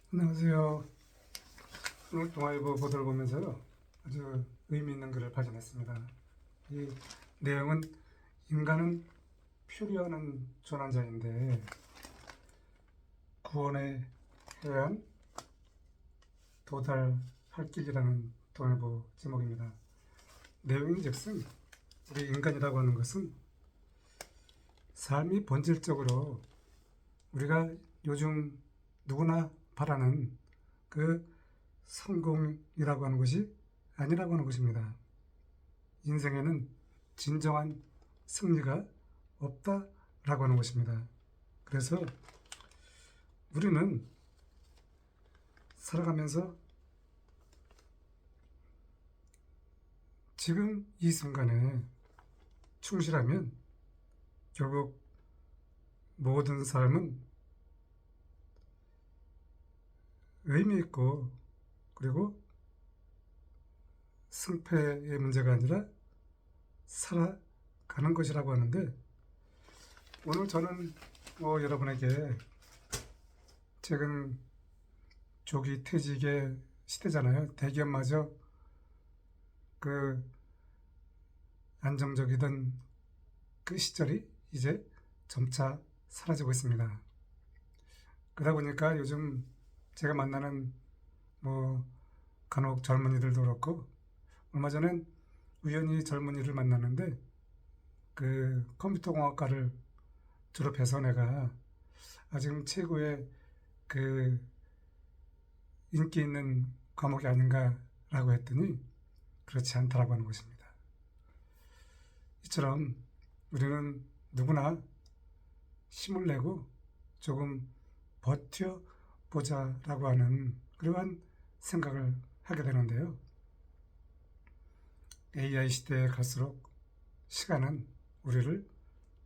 안녕하세요. 오늘 동아일보 보도를 보면서요, 아주 의미 있는 글을 발견했습니다. 이 내용은 인간은 표류하는 조난자인데 구원에 해안 도달할 길이라는 동아일보 제목입니다. 내용인즉슨 우리 인간이라고 하는 것은 삶이 본질적으로 우리가 요즘 누구나 바라는 그 성공이라고 하는 것이 아니라고 하는 것입니다. 인생에는 진정한 승리가 없다라고 하는 것입니다. 그래서 우리는 살아가면서 지금 이 순간에 충실하면 결국 모든 삶은 의미 있고, 그리고 승패의 문제가 아니라 살아가는 것이라고 하는데, 오늘 저는 여러분에게 최근 조기 퇴직의 시대잖아요. 대기업마저 그 안정적이던 그 시절이 이제 점차 사라지고 있습니다. 그러다 보니까 요즘 제가 만나는 간혹 젊은이들도 그렇고, 얼마 전엔 우연히 젊은이를 만났는데 그 컴퓨터공학과를 졸업해서 내가 지금 최고의 그 인기 있는 과목이 아닌가라고 했더니 그렇지 않다라고 하는 것입니다. 이처럼 우리는 누구나 힘을 내고 조금 버텨보자라고 하는 그러한 생각을 하게 되는데요. AI 시대에 갈수록 시간은 우리를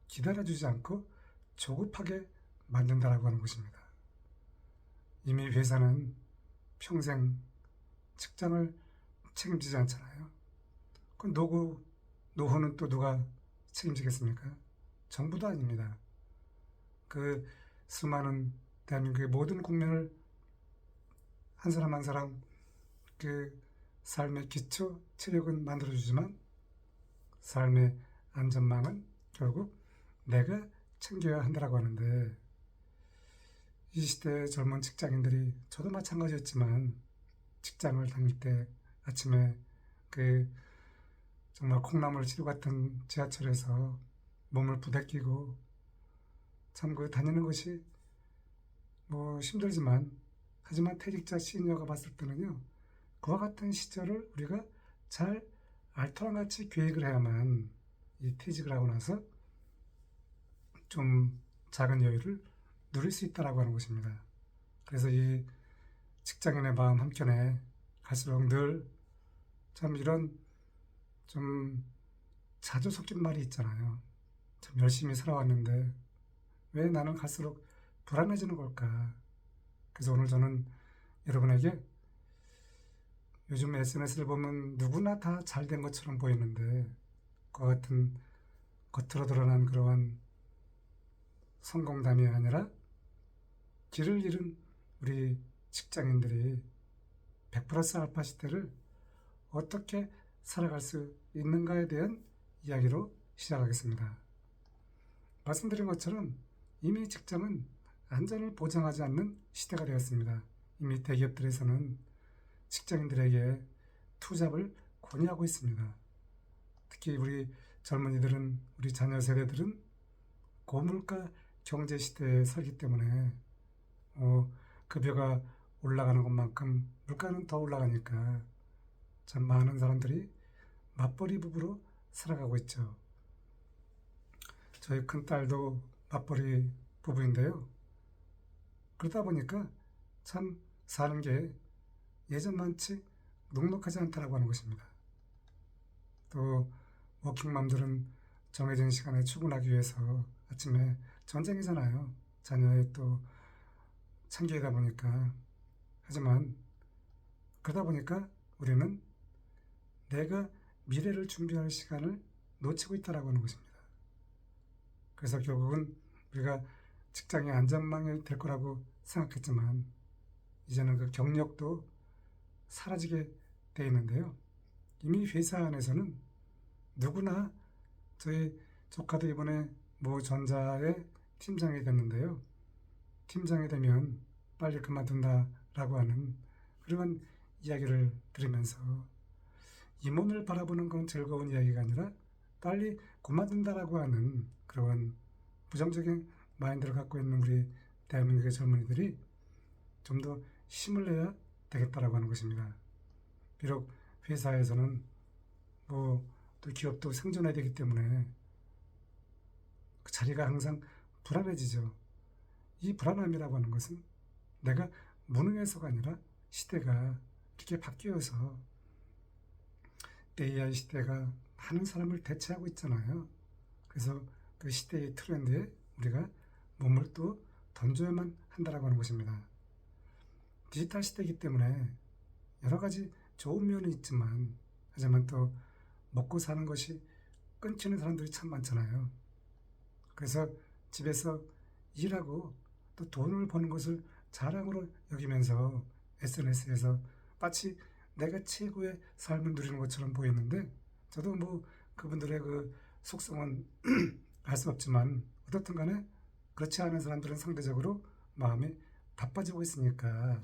기다려주지 않고 조급하게 만든다라고 하는 것입니다. 이미 회사는 평생 직장을 책임지지 않잖아요. 그 노후는 또 누가 책임지겠습니까? 정부도 아닙니다. 그 수많은 대한민국의 모든 국민을 한 사람 한 사람 그 삶의 기초 체력은 만들어주지만 삶의 안전망은 결국 내가 챙겨야 한다라고 하는데, 이 시대의 젊은 직장인들이, 저도 마찬가지였지만 직장을 다닐 때 아침에 그 정말 콩나물 시루 같은 지하철에서 몸을 부대끼고 참 그 다니는 것이 힘들지만, 하지만 퇴직자 시니어가 봤을 때는요, 그와 같은 시절을 우리가 잘 알토란같이 계획을 해야만 이 퇴직을 하고 나서 좀 작은 여유를 누릴 수 있다라고 하는 것입니다. 그래서 이 직장인의 마음 한켠에 갈수록 늘 참 이런 좀 자주 섞인 말이 있잖아요. 참 열심히 살아왔는데 왜 나는 갈수록 불안해지는 걸까? 그래서 오늘 저는 여러분에게, 요즘 SNS를 보면 누구나 다 잘된 것처럼 보이는데 그와 같은 겉으로 드러난 그러한 성공담이 아니라 길을 잃은 우리 직장인들이 100% 알파 시대를 어떻게 살아갈 수 있는가에 대한 이야기로 시작하겠습니다. 말씀드린 것처럼 이미 직장은 안전을 보장하지 않는 시대가 되었습니다. 이미 대기업들에서는 직장인들에게 투잡을 권유하고 있습니다. 특히 우리 젊은이들은, 우리 자녀 세대들은 고물가 경제 시대에 살기 때문에 급여가 올라가는 것만큼 물가는 더 올라가니까 참 많은 사람들이 맞벌이 부부로 살아가고 있죠. 저희 큰딸도 맞벌이 부부인데요. 그러다 보니까 참 사는 게 예전만치 넉넉하지 않다라고 하는 것입니다. 또 워킹맘들은 정해진 시간에 출근하기 위해서 아침에 전쟁이잖아요. 자녀의 또 챙기다 보니까. 하지만 그러다 보니까 우리는 내가 미래를 준비할 시간을 놓치고 있다라고 하는 것입니다. 그래서 결국은 우리가 직장의 안전망이 될 거라고 생각했지만 이제는 그 경력도 사라지게 돼 있는데요. 이미 회사 안에서는 누구나 저희 조카도 이번에 모 전자의 팀장이 됐는데요. 팀장이 되면 빨리 그만둔다라고 하는 그런 이야기를 들으면서 임원을 바라보는 건 즐거운 이야기가 아니라 빨리 그만둔다라고 하는 그런 부정적인 마인드를 갖고 있는 우리 대한민국의 젊은이들이 좀 더 힘을 내야 되겠다라고 하는 것입니다. 비록 회사에서는 또 기업도 생존해야 되기 때문에 그 자리가 항상 불안해지죠. 이 불안함이라고 하는 것은 내가 무능해서가 아니라 시대가 이렇게 바뀌어서 AI 시대가 많은 사람을 대체하고 있잖아요. 그래서 그 시대의 트렌드에 우리가 몸을 또 던져야만 한다라고 하는 것입니다. 디지털 시대이기 때문에 여러 가지 좋은 면이 있지만 하지만 또 먹고 사는 것이 끊기는 사람들이 참 많잖아요. 그래서 집에서 일하고 또 돈을 버는 것을 자랑으로 여기면서 SNS에서 마치 내가 최고의 삶을 누리는 것처럼 보이는데 저도 그분들의 그 속성은 알 수 없지만 어떻든 간에 그렇지 않은 사람들은 상대적으로 마음이 바빠지고 있으니까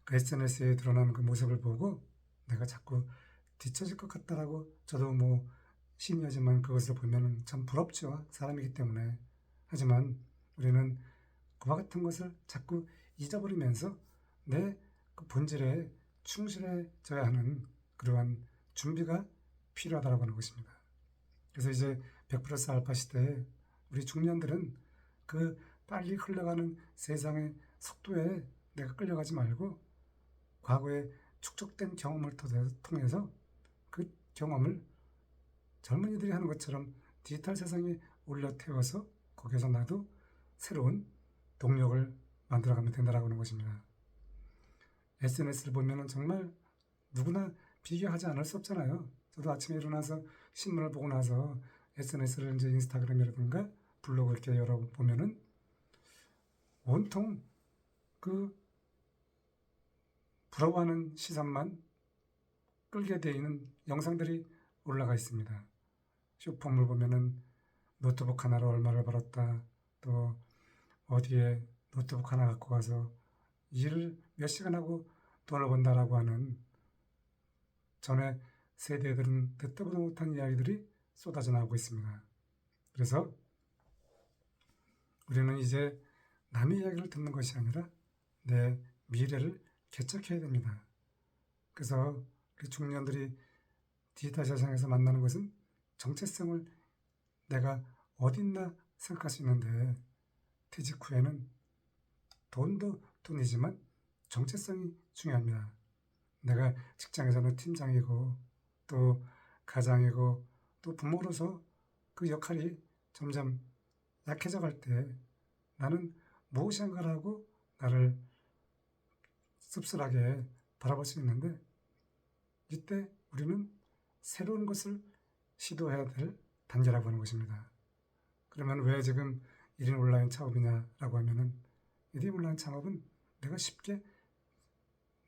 그 SNS에 드러나는 그 모습을 보고 내가 자꾸 뒤처질 것 같다라고 저도 시니어지만 그것을 보면 참 부럽죠. 사람이기 때문에. 하지만 우리는 그와 같은 것을 자꾸 잊어버리면서 내 그 본질에 충실해져야 하는 그러한 준비가 필요하다고 하는 것입니다. 그래서 이제 100+ 알파 시대에 우리 중년들은 그 빨리 흘러가는 세상의 속도에 내가 끌려가지 말고 과거에 축적된 경험을 통해서 그 경험을 젊은이들이 하는 것처럼 디지털 세상에 올려 태워서 거기서 나도 새로운 동력을 만들어가면 된다라고 하는 것입니다. SNS를 보면은 정말 누구나 비교하지 않을 수 없잖아요. 저도 아침에 일어나서 신문을 보고 나서 SNS를 이제 인스타그램이라든가 블로그 이렇게 열어보면은 온통 그 부러워하는 시선만 끌게 되어 있는 영상들이 올라가 있습니다. 쇼폼을 보면은 노트북 하나로 얼마를 벌었다. 또 어디에 노트북 하나 갖고 가서 일을 몇 시간 하고 돈을 번다라고 하는 전에 세대들은 듣도 보도 못한 이야기들이 쏟아져 나오고 있습니다. 그래서 우리는 이제 남의 이야기를 듣는 것이 아니라 내 미래를 개척해야 됩니다. 그래서 우리 중년들이 디지털 세상에서 만나는 것은 정체성을 내가 어딨나 생각할 수 있는데 퇴직 후에는 돈도 돈이지만 정체성이 중요합니다. 내가 직장에서는 팀장이고 또 가장이고 또 부모로서 그 역할이 점점 약해져 갈 때 나는 무엇인가를 하고 나를 씁쓸하게 바라볼 수 있는데 이때 우리는 새로운 것을 시도해야 될 단계라고 하는 것입니다. 그러면 왜 지금 1인 온라인 창업이냐라고 하면은 1인 온라인 창업은 내가 쉽게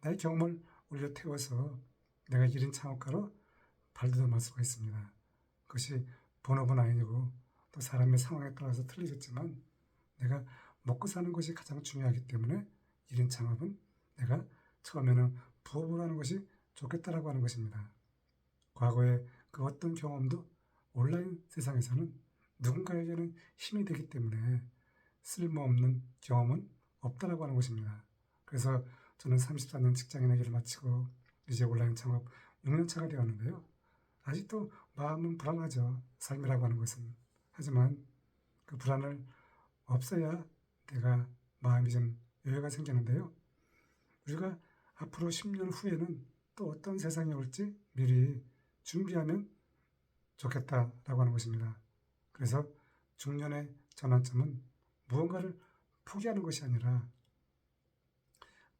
나의 경험을 올려 태워서 내가 1인 창업가로 발돋움할 수가 있습니다. 그것이 본업은 아니고 또 사람의 상황에 따라서 틀리겠지만 내가 먹고 사는 것이 가장 중요하기 때문에 1인 창업은 내가 처음에는 부업으로 하는 것이 좋겠다라고 하는 것입니다. 과거에 그 어떤 경험도 온라인 세상에서는 누군가에게는 힘이 되기 때문에 쓸모없는 경험은 없다라고 하는 것입니다. 그래서 저는 34년 직장인의 길을 마치고 이제 온라인 창업 6년 차가 되었는데요. 아직도 마음은 불안하죠. 삶이라고 하는 것은. 하지만 그 불안을 없애야 내가 마음이 좀 여유가 생기는데요. 우리가 앞으로 10년 후에는 또 어떤 세상이 올지 미리 준비하면 좋겠다라고 하는 것입니다. 그래서 중년의 전환점은 무언가를 포기하는 것이 아니라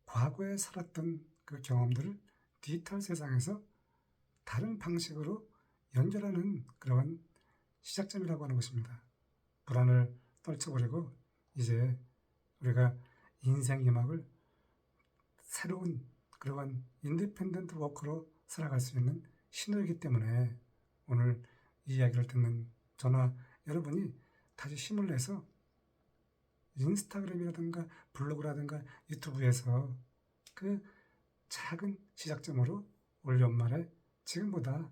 과거에 살았던 그 경험들을 디지털 세상에서 다른 방식으로 연결하는 그러한 시작점이라고 하는 것입니다. 불안을 떨쳐버리고 이제 우리가 인생 이막을 새로운 그러한 인디펜던트 워커로 살아갈 수 있는 신호이기 때문에 오늘 이 이야기를 듣는 저나 여러분이 다시 힘을 내서 인스타그램이라든가 블로그라든가 유튜브에서 그 작은 시작점으로 올 연말에 지금보다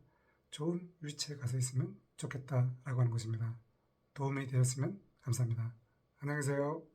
좋은 위치에 가서 있으면 좋겠다라고 하는 것입니다. 도움이 되었으면 감사합니다. 안녕히 계세요.